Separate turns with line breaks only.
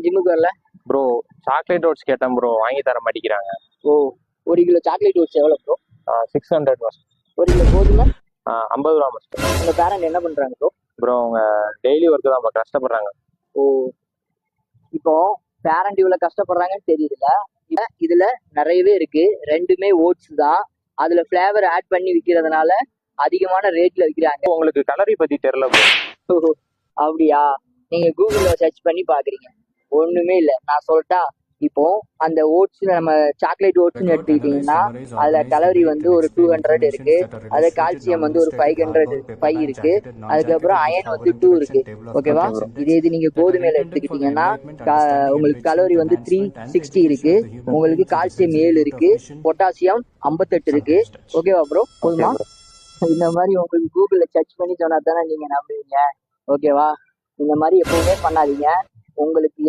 ஜிம்முக்கு வரல
bro. Chocolate oats கேட்டேன் ப்ரோ, வாங்கி தர மாட்டேங்கிறாங்க.
ஓ, 1 கிலோ சாக்லேட் ஓட்ஸ் எவ்வளோ ப்ரோ?
600 மாஸ்டர்.
1 கிலோ கோதுமை
50 ரூபா மாஸ்டர்.
உங்க பேரண்ட் என்ன பண்றாங்க ப்ரோ?
ப்ரோ அவங்க டெய்லி ஒர்க்கு தான் கஷ்டப்படுறாங்க.
ஓ, இப்போ பேரண்ட் இவ்வளவு கஷ்டப்படுறாங்கன்னு தெரியுதுல, இதுல நிறையவே இருக்கு. ரெண்டுமே ஓட்ஸ் தான், அதுல ஃபிளேவர் ஆட் பண்ணி விற்கிறதுனால அதிகமான ரேட்ல விற்கிறாங்க.
உங்களுக்கு கலரி பத்தி தெரியல ப்ரோ.
அப்படியா? நீங்க கூகுள்ல சர்ச் பண்ணி பாக்குறீங்க, ஒண்ணுமே இல்லை. நான் சொல்லிட்டா, இப்போ அந்த ஓட்ஸ்ல நம்ம சாக்லேட் ஓட்ஸ்ன்னு எடுத்துக்கிட்டீங்கன்னா அதுல கலோரி வந்து ஒரு 200 இருக்கு, அது கால்சியம் வந்து ஒரு 505 இருக்கு, அதுக்கப்புறம் அயன் வந்து 2 இருக்கு. ஓகேவா? இது நீங்க கோதுமையில எடுத்துக்கிட்டீங்கன்னா உங்களுக்கு கலோரி வந்து 360 இருக்கு, உங்களுக்கு கால்சியம் 7 இருக்கு, பொட்டாசியம் 58 இருக்கு. ஓகேவா ப்ரோ? போதுமா? இந்த மாதிரி உங்களுக்கு கூகுள்ல சர்ச் பண்ணி சொன்னா தானே நீங்க நம்புவீங்க. ஓகேவா? இந்த மாதிரி எப்பவுமே பண்ணாதீங்க. உங்களுக்கு